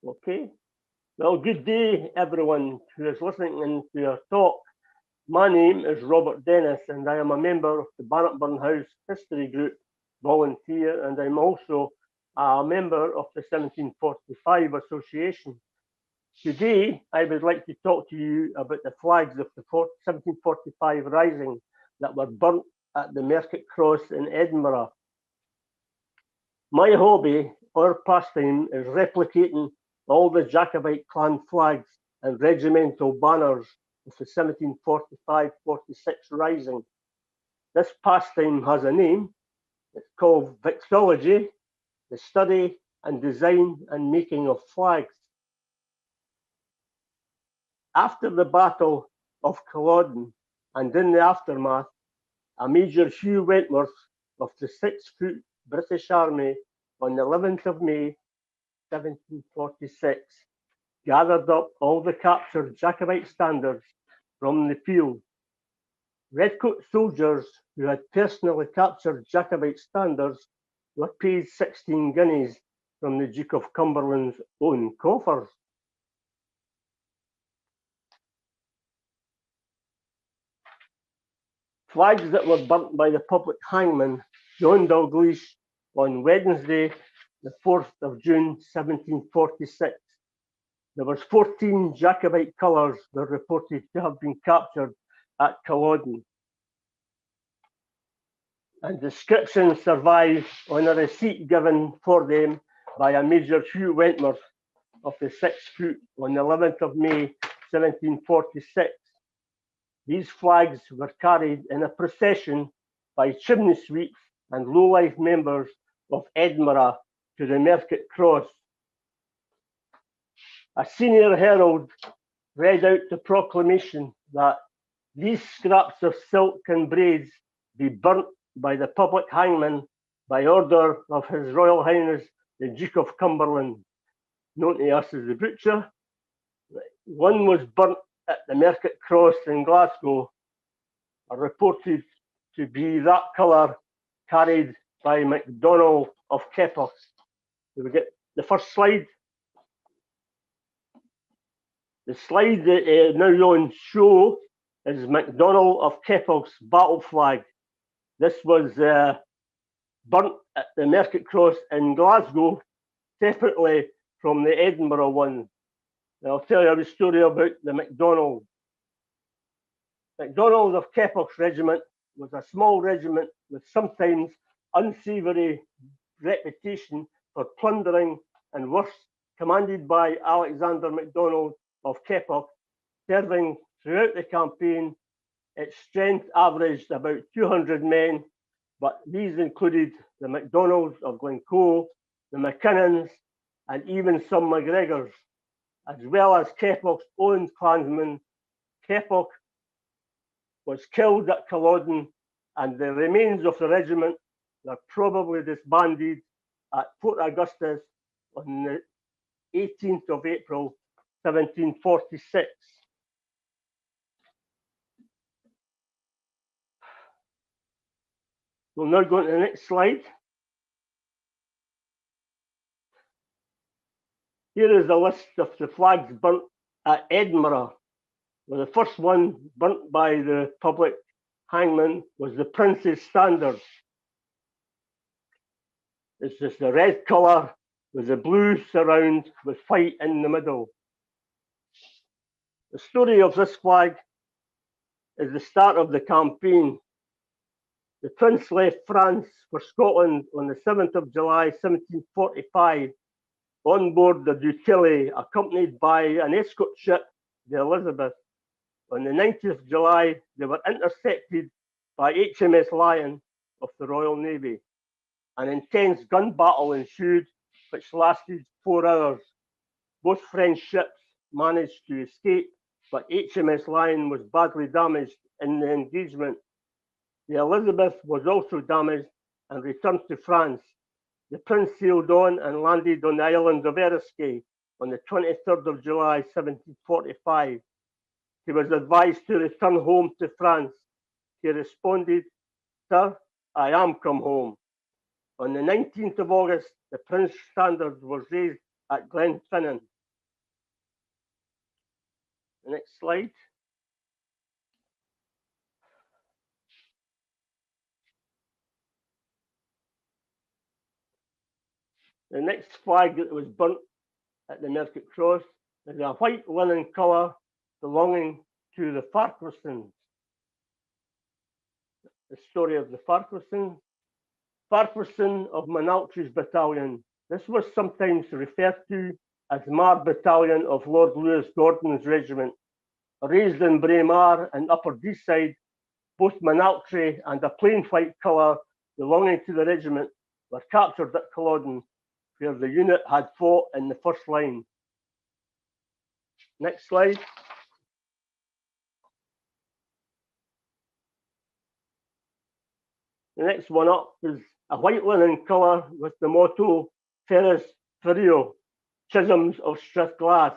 Okay. Well, good day, everyone who is listening to our talk. My name is Robert Dennis, and I am a member of the Bannockburnhouse History Group volunteer, and I'm also a member of the 1745 Association. Today, I would like to talk to you about the flags of the 1745 Rising that were burnt at the Market Cross in Edinburgh. My hobby or pastime is replicating all the Jacobite clan flags and regimental banners of the 1745-46 Rising. This pastime has a name. It's called Vixology, the study and design and making of flags. After the Battle of Culloden and in the aftermath, a Major Hugh Wentworth of the 6-foot British Army on the 11th of May 1746 gathered up all the captured Jacobite standards from the field. Redcoat soldiers who had personally captured Jacobite standards were paid 16 guineas from the Duke of Cumberland's own coffers. Flags that were burnt by the public hangman John Dalgleish on Wednesday, the 4th of June 1746. There was 14 Jacobite colours were reported to have been captured at Culloden. And descriptions survive on a receipt given for them by a Major Hugh Wentworth of the 6-foot on the 11th of May 1746. These flags were carried in a procession by chimney sweeps and low-life members of Edinburgh to the Market Cross. A senior herald read out the proclamation that these scraps of silk and braids be burnt by the public hangman by order of His Royal Highness the Duke of Cumberland, known to us as the Butcher. One was burnt at the Market Cross in Glasgow, are reported to be that colour carried by MacDonald of Keppoch. Do we get the first slide? The slide that now on show is MacDonald of Keppoch's battle flag. This was burnt at the Market Cross in Glasgow, separately from the Edinburgh one. And I'll tell you a story about the MacDonald. MacDonald of Keppoch's regiment was a small regiment with sometimes unsavoury reputation for plundering and worse, commanded by Alexander MacDonald of Keppoch, serving throughout the campaign. Its strength averaged about 200 men, but these included the MacDonalds of Glencoe, the McKinnons, and even some MacGregors, as well as Keppoch's own clansmen. Keppoch was killed at Culloden, and the remains of the regiment were probably disbanded at Fort Augustus on the 18th of April 1746. We'll now go to the next slide. Here is a list of the flags burnt at Edinburgh. Well, the first one burnt by the public hangman was the Prince's Standard. It's just the red colour with the blue surround with white in the middle. The story of this flag is the start of the campaign. The Prince left France for Scotland on the 7th of July 1745 on board the Dutille, accompanied by an escort ship, the Elizabeth. On the 9th of July, they were intercepted by HMS Lion of the Royal Navy. An intense gun battle ensued, which lasted 4 hours. Both French ships managed to escape, but HMS Lion was badly damaged in the engagement. The Elizabeth was also damaged and returned to France. The Prince sailed on and landed on the island of Eriskay on the 23rd of July 1745. He was advised to return home to France. He responded, "Sir, I am come home." On the 19th of August, the Prince's standard was raised at Glenfinnan. The next slide. The next flag that was burnt at the Market Cross is a white linen colour belonging to the Farquharsons. The story of the Farquharsons. Farquharson of Montaltry's battalion. This was sometimes referred to as Mar Battalion of Lord Lewis Gordon's regiment. Raised in Braemar and Upper Deeside, both Montaltry and a plain white colour belonging to the regiment were captured at Culloden, where the unit had fought in the first line. Next slide. The next one up is a white linen colour with the motto Ferris Furio, Chisholms of Strathglass.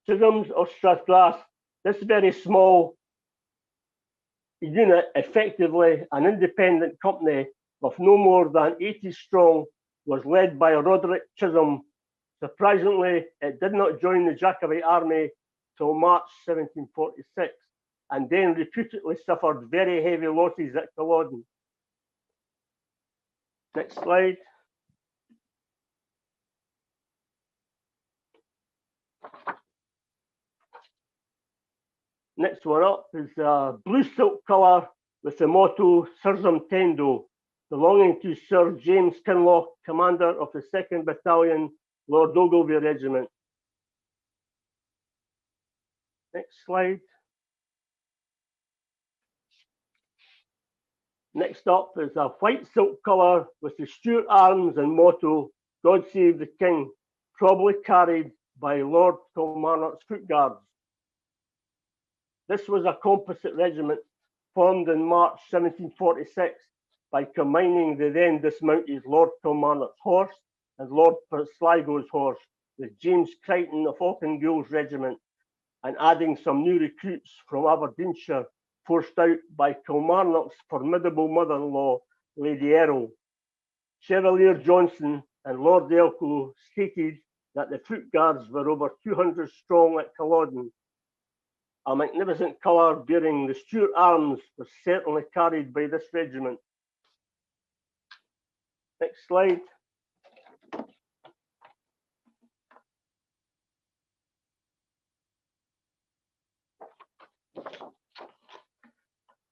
Chisholms of Strathglass, this very small unit, effectively an independent company of no more than 80 strong, was led by Roderick Chisholm. Surprisingly, it did not join the Jacobite army till March 1746, and then reputedly suffered very heavy losses at Culloden. Next slide. Next one up is a blue silk colour with the motto Sursum Tendo, belonging to Sir James Kinloch, commander of the 2nd Battalion, Lord Ogilvie Regiment. Next slide. Next up is a white silk colour with the Stuart arms and motto God Save the King, probably carried by Lord Kilmarnock's Foot Guards. This was a composite regiment formed in March 1746 by combining the then dismounted Lord Kilmarnock's horse and Lord Sligo's horse with James Crichton of Auchingill's regiment, and adding some new recruits from Aberdeenshire forced out by Kilmarnock's formidable mother-in-law, Lady Errol. Chevalier Johnson and Lord Elcho stated that the Foot Guards were over 200 strong at Culloden. A magnificent colour bearing the Stuart arms was certainly carried by this regiment. Next slide.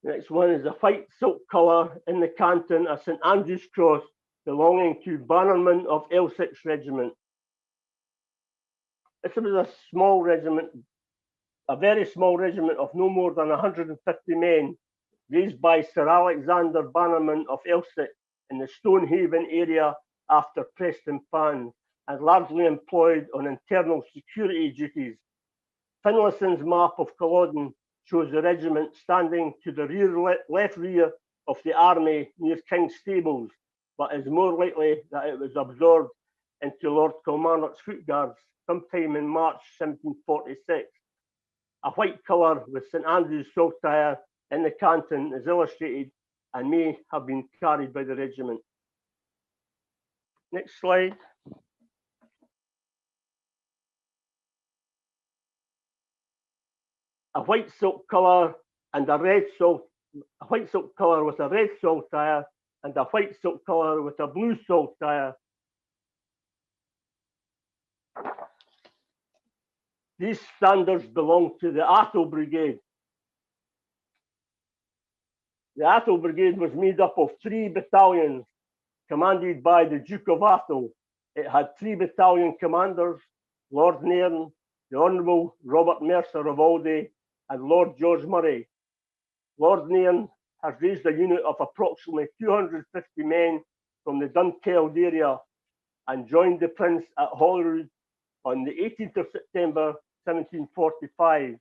The next one is a white silk colour in the canton of St Andrew's Cross, belonging to Bannerman of Elsix Regiment. This was a small regiment, a very small regiment of no more than 150 men, raised by Sir Alexander Bannerman of Elsix in the Stonehaven area after Prestonpans, and largely employed on internal security duties. Finlayson's map of Culloden shows the regiment standing to the left rear of the army near King's Stables, but is more likely that it was absorbed into Lord Kilmarnock's Foot Guards sometime in March 1746. A white colour with St Andrew's saltire in the canton is illustrated and may have been carried by the regiment. Next slide. A white silk colour and a red salt, a white silk colour with a red saltire and a white silk colour with a blue saltire. These standards belong to the Atholl Brigade. The Atholl Brigade was made up of 3 battalions commanded by the Duke of Atholl. It had 3 battalion commanders, Lord Nairn, the Honourable Robert Mercer of Aldie, and Lord George Murray. Lord Nairn has raised a unit of approximately 250 men from the Dunkeld area and joined the Prince at Holyrood on the 18th of September 1745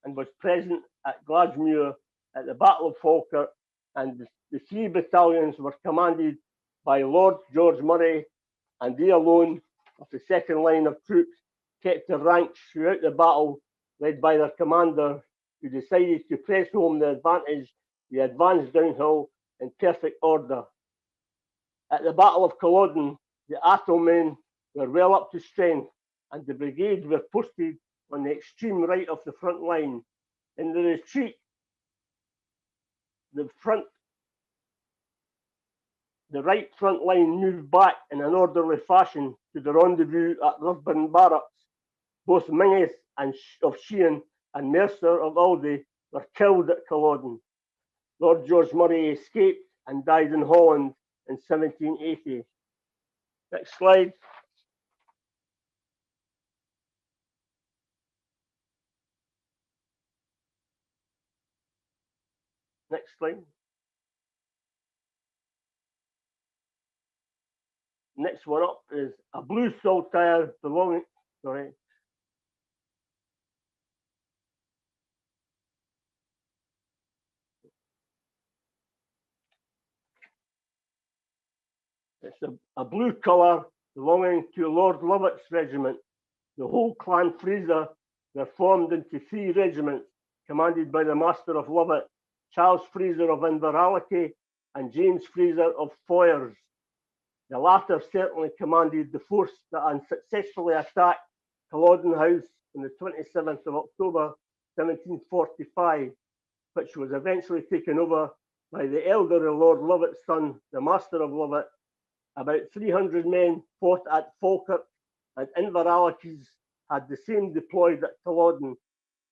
and was present at Glasmuir at the Battle of Falkirk, and the 3 battalions were commanded by Lord George Murray, and they alone of the second line of troops kept their ranks throughout the battle, led by their commander, who decided to press home the advantage they advanced downhill in perfect order. At the Battle of Culloden, the Atholl men were well up to strength, and the brigade were posted on the extreme right of the front line. In the retreat, the right front line moved back in an orderly fashion to the rendezvous at Ruthven Barracks. Both Mingus of Sheehan and Mercer of Aldie were killed at Culloden. Lord George Murray escaped and died in Holland in 1780. Next slide. Next slide. Next one up is a blue saltire belonging, sorry. It's a blue colour belonging to Lord Lovat's regiment. The whole clan Fraser were formed into 3 regiments, commanded by the Master of Lovat, Charles Fraser of Inverality, and James Fraser of Foyers. The latter certainly commanded the force that unsuccessfully attacked Culloden House on the 27th of October 1745, which was eventually taken over by the elder Lord Lovat's son, the Master of Lovat. About 300 men fought at Falkirk, and Inveralities had the same deployed at Culloden.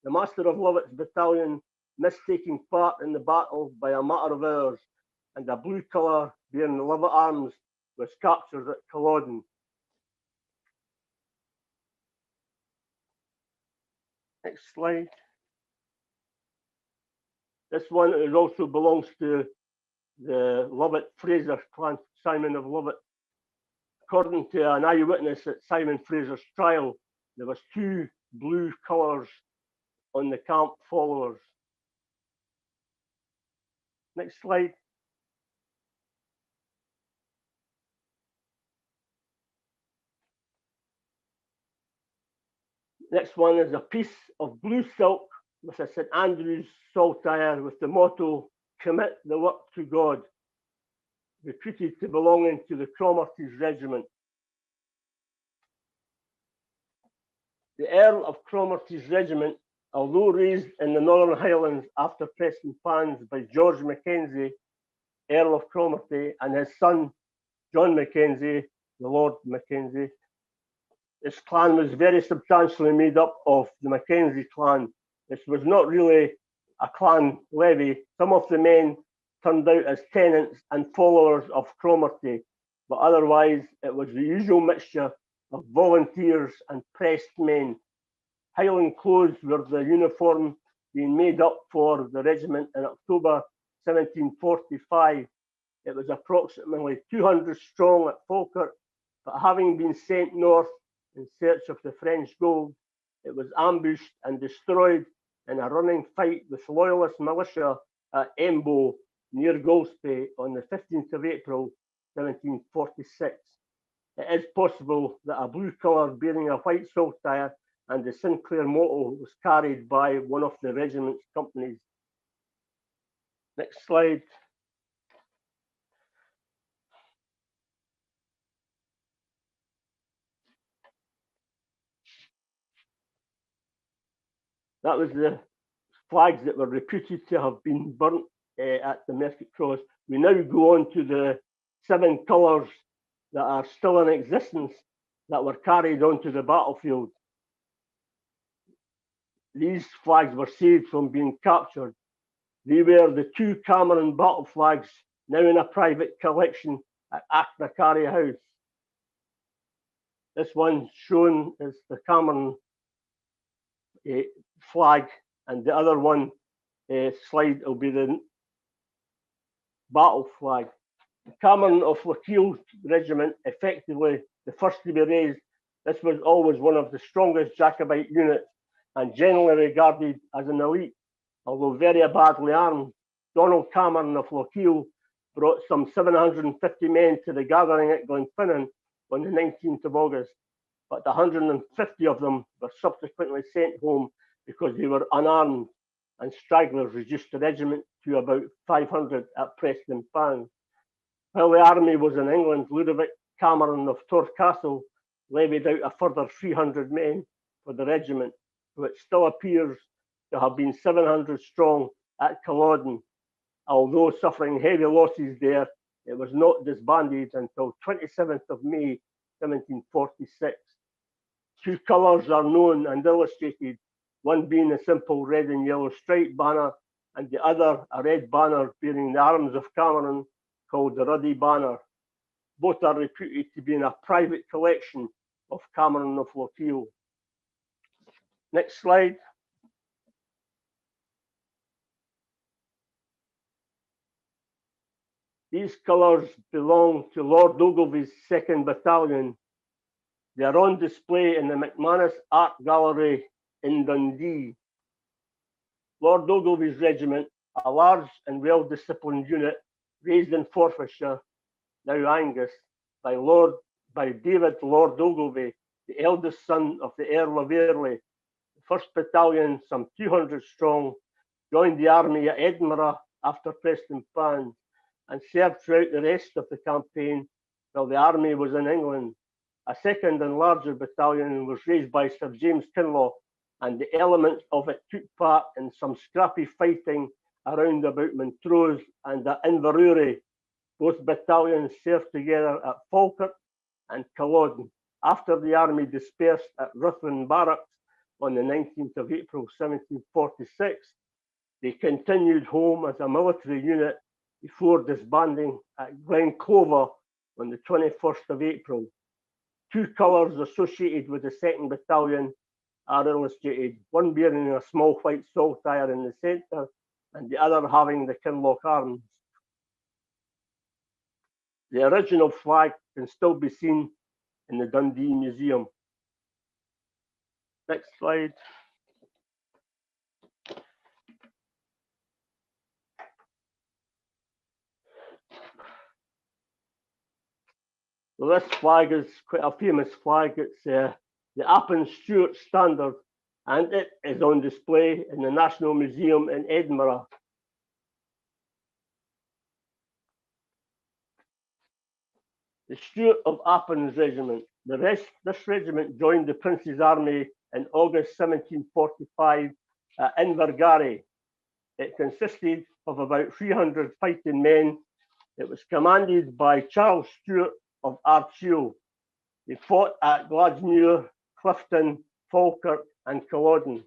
The Master of Lovat's battalion missed taking part in the battle by a matter of hours, and a blue colour bearing the Lovat arms was captured at Culloden. Next slide. This one also belongs to the Lovat Fraser clan, Simon of Lovat. According to an eyewitness at Simon Fraser's trial, there was 2 blue colours on the camp followers. Next slide. Next one is a piece of blue silk with a St Andrew's saltire with the motto, "Commit the work to God," reputed to belonging to the Cromarty's regiment. The Earl of Cromarty's regiment, although raised in the Northern Highlands after Preston Pans by George Mackenzie, Earl of Cromarty, and his son, John Mackenzie, the Lord Mackenzie, this clan was very substantially made up of the Mackenzie clan. This was not really a clan levy. Some of the men turned out as tenants and followers of Cromarty, but otherwise it was the usual mixture of volunteers and pressed men. Highland clothes were the uniform being made up for the regiment in October 1745. It was approximately 200 strong at Falkirk, but having been sent north in search of the French gold, it was ambushed and destroyed in a running fight with loyalist militia at Embo near Golspie on the 15th of April 1746. It is possible that a blue colour bearing a white saltire and the Sinclair motto was carried by one of the regiment's companies. Next slide. That was the flags that were reputed to have been burnt at the Mercat Cross. We now go on to the 7 colours that are still in existence that were carried onto the battlefield. These flags were saved from being captured. They were the 2 Cameron battle flags, now in a private collection at Achnacarry House. This one shown is the Cameron flag, and the other one slide will be the battle flag. The Cameron of Lochiel regiment, effectively the first to be raised, this was always one of the strongest Jacobite units and generally regarded as an elite, although very badly armed. Donald Cameron of Lochiel brought some 750 men to the gathering at Glenfinnan on the 19th of August, but 150 of them were subsequently sent home because they were unarmed, and stragglers reduced the regiment to about 500 at Preston Pans. While the army was in England, Ludovic Cameron of Torcastle levied out a further 300 men for the regiment, which still appears to have been 700 strong at Culloden. Although suffering heavy losses there, it was not disbanded until 27th of May 1746. Two colours are known and illustrated, one being a simple red and yellow striped banner, and the other a red banner bearing the arms of Cameron called the Ruddy Banner. Both are reputed to be in a private collection of Cameron of Lochiel. Next slide. These colours belong to Lord Ogilvy's 2nd Battalion. They are on display in the McManus Art Gallery in Dundee. Lord Ogilvy's regiment, a large and well-disciplined unit raised in Forfarshire, now Angus, by David Lord Ogilvy, the eldest son of the Earl of Airlie. The 1st Battalion, some 200 strong, joined the army at Edinburgh after Prestonpans and served throughout the rest of the campaign while the army was in England. A 2nd and larger battalion was raised by Sir James Kinloch, and the elements of it took part in some scrappy fighting around about Montrose and at Inverurie. Both battalions served together at Falkirk and Culloden. After the army dispersed at Ruthven Barracks on the 19th of April 1746, they continued home as a military unit before disbanding at Glenclover on the 21st of April. Two colours associated with the 2nd Battalion are illustrated, one bearing a small white saltire in the centre and the other having the Kinloch arms. The original flag can still be seen in the Dundee Museum. Next slide. So this flag is quite a famous flag. It's the Appin Stuart Standard, and it is on display in the National Museum in Edinburgh. The Stuart of Appin's regiment. This regiment joined the Prince's army in August 1745 at Invergary. It consisted of about 300 fighting men. It was commanded by Charles Stuart of Ardshiel. They fought at Gladsmuir, Clifton, Falkirk, and Culloden.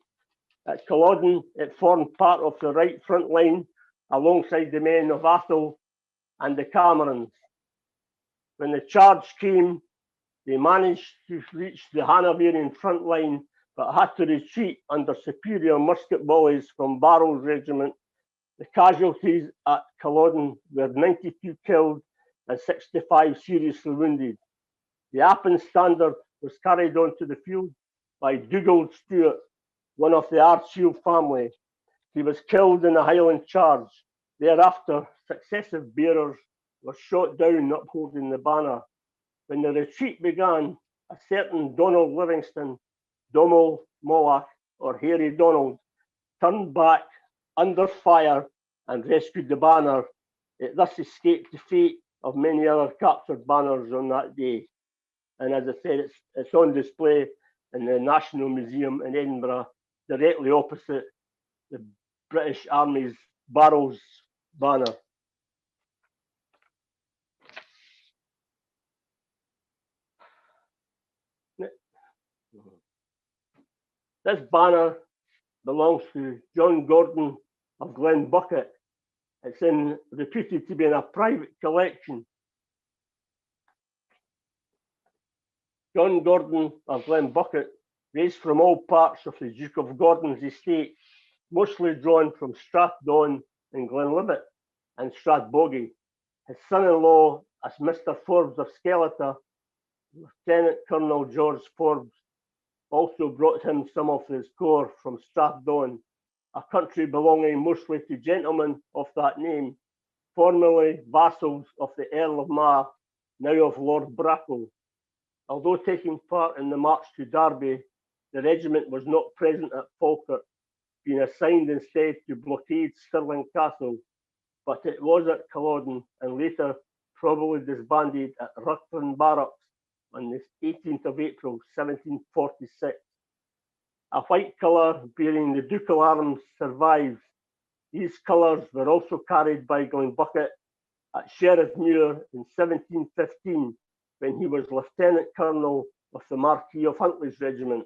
At Culloden, it formed part of the right front line alongside the men of Athol and the Camerons. When the charge came, they managed to reach the Hanoverian front line, but had to retreat under superior musket volleys from Barrow's regiment. The casualties at Culloden were 92 killed and 65 seriously wounded. The Appin Standard was carried onto the field by Dugald Stewart, one of the Ardshiel family. He was killed in the Highland charge. Thereafter, successive bearers were shot down upholding the banner. When the retreat began, a certain Donald Livingston, Domel Mollach, or Harry Donald, turned back under fire and rescued the banner. It thus escaped the fate of many other captured banners on that day. And as I said, it's on display in the National Museum in Edinburgh, directly opposite the British Army's Barrow's banner. This banner belongs to John Gordon of Glenbucket. It's reputed to be in a private collection. John Gordon of Glenbucket, raised from all parts of the Duke of Gordon's estate, mostly drawn from Strathdon and Glenlivet and Stratbogie. His son-in-law, as Mr. Forbes of Skeletor, Lieutenant Colonel George Forbes, also brought him some of his core from Strathdon, a country belonging mostly to gentlemen of that name, formerly vassals of the Earl of Mar, now of Lord Bracknell. Although taking part in the march to Derby, the regiment was not present at Falkirk, being assigned instead to blockade Stirling Castle, but it was at Culloden and later probably disbanded at Ruthven Barracks on the 18th of April 1746. A white colour bearing the ducal arms survives. These colours were also carried by Glenbucket at Sheriffmuir in 1715 when he was Lieutenant Colonel of the Marquis of Huntly's regiment.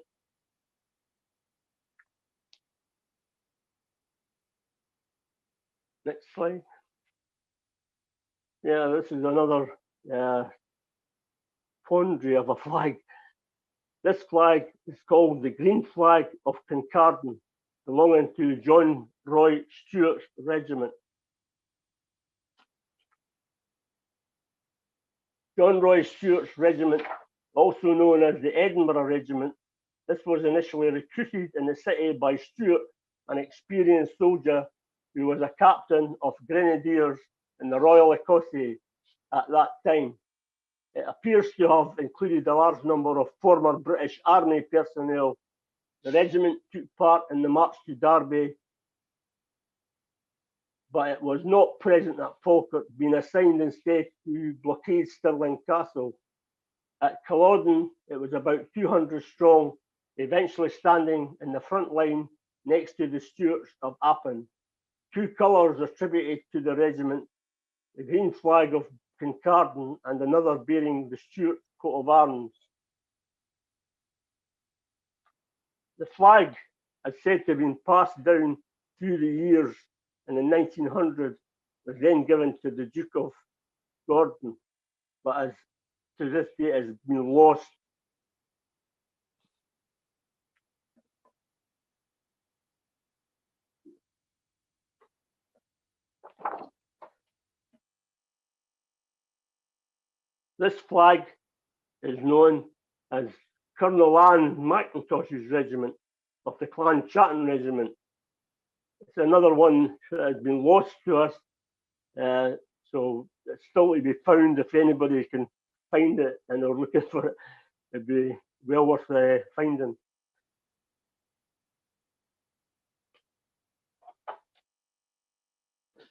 Next slide. Yeah, this is another quandary of a flag. This flag is called the Green Flag of Kincardine, belonging to John Roy Stewart's regiment. John Roy Stewart's regiment, also known as the Edinburgh Regiment, this was initially recruited in the city by Stewart, an experienced soldier who was a captain of grenadiers in the Royal Ecosse at that time. It appears to have included a large number of former British Army personnel. The regiment took part in the march to Derby, but it was not present at Falkirk, being assigned instead to blockade Stirling Castle. At Culloden, it was about 200 strong, eventually standing in the front line next to the Stuarts of Appin. Two colours attributed to the regiment, the green flag of Kincardine and another bearing the Stuart coat of arms. The flag is said to have been passed down through the years, and in 1900 was then given to the Duke of Gordon, but as to this day has been lost. This flag is known as Colonel Anne McIntosh's regiment of the Clan Chatton Regiment. It's another one that has been lost to us, so it's still to be found. If anybody can find it and are looking for it, it'd be well worth finding.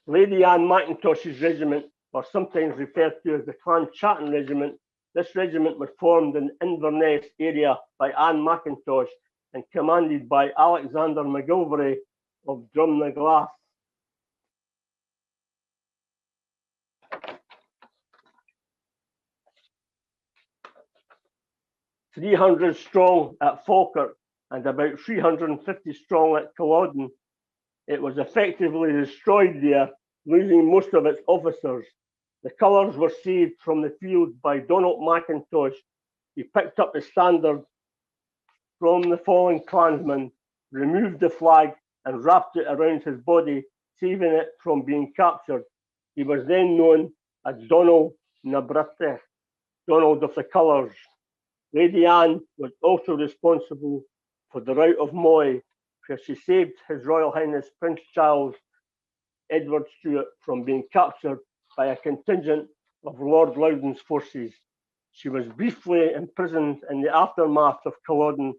Lady Anne McIntosh's regiment, or sometimes referred to as the Clan Chatton Regiment. This regiment was formed in Inverness area by Anne McIntosh and commanded by Alexander McGilvray of Drumnaglass. "300 strong at Falkirk and about 350 strong at Culloden. It was effectively destroyed there, losing most of its officers. The colours were saved from the field by Donald McIntosh. He picked up the standard from the fallen clansmen, removed the flag and wrapped it around his body, saving it from being captured. He was then known as Donald na Brithe, Donald of the Colours. Lady Anne was also responsible for the rout of Moy, where she saved His Royal Highness Prince Charles Edward Stuart from being captured by a contingent of Lord Loudon's forces. She was briefly imprisoned in the aftermath of Culloden,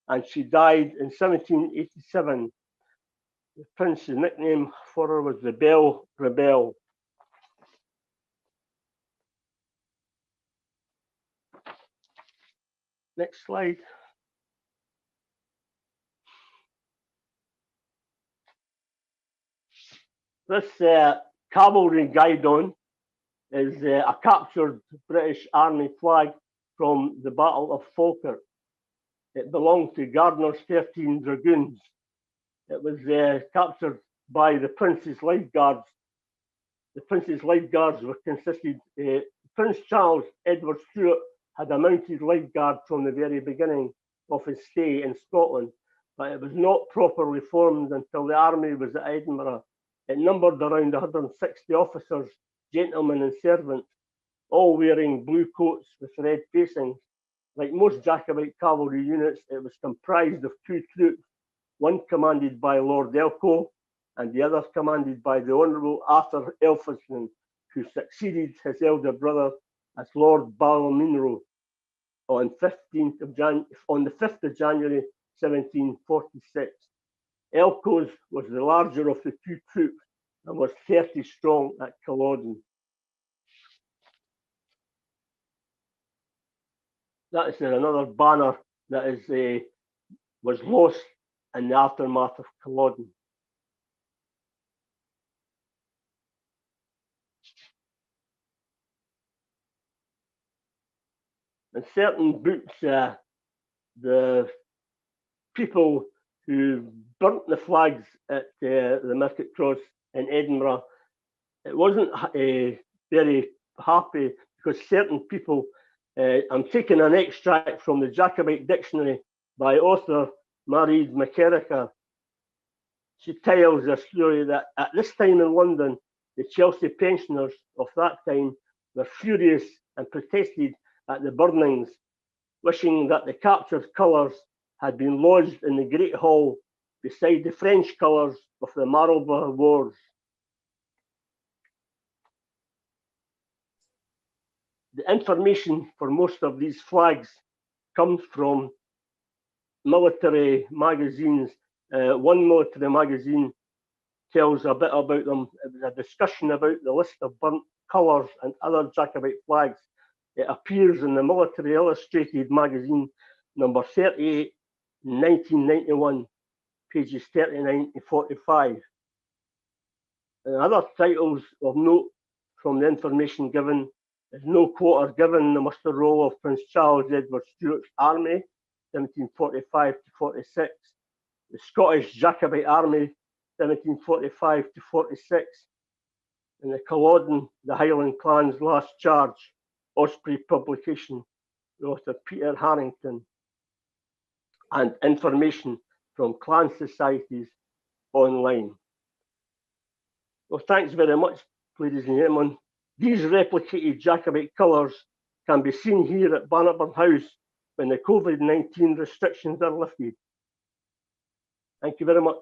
and she died in 1787. The prince's nickname for her was the Belle Rebelle. Next slide. This cavalry guidon is a captured British Army flag from the Battle of Falkirk. It belonged to Gardner's 13 Dragoons. It was captured by the Prince's Life Guards. The Prince's Life Guards were consisted, Prince Charles Edward Stuart had a mounted life guard from the very beginning of his stay in Scotland, but it was not properly formed until the army was at Edinburgh. It numbered around 160 officers, gentlemen and servants, all wearing blue coats with red facings. Like most Jacobite cavalry units, it was comprised of two troops, one commanded by Lord Elcho and the other commanded by the Honourable Arthur Elphinstone, who succeeded his elder brother as Lord Ballinamore on the 5th of January 1746. Elcho's was the larger of the two troops and was 30 strong at Culloden. That is another banner that is was lost in the aftermath of Culloden. In certain books, the people who burnt the flags at the Market Cross in Edinburgh, it wasn't very happy, because certain people, I'm taking an extract from the Jacobite Dictionary by author Marie McKerricher. She tells a story that at this time in London, the Chelsea pensioners of that time were furious and protested at the burnings, wishing that the captured colours had been lodged in the Great Hall beside the French colours of the Marlborough Wars. The information for most of these flags comes from military magazines. One military magazine tells a bit about them. It was a discussion about the list of burnt colours and other Jacobite flags. It appears in the Military Illustrated magazine, number 38, 1991, pages 39 to 45. And other titles of note from the information given is no quarter given the muster roll of Prince Charles Edward Stuart's army, 1745 to 46, the Scottish Jacobite Army, 1745 to 46, and the Culloden, the Highland Clan's Last Charge, Osprey publication, the author Peter Harrington, and information from clan societies online. Well, thanks very much, ladies and gentlemen. These replicated Jacobite colours can be seen here at Bannockburn House when the COVID-19 restrictions are lifted. Thank you very much.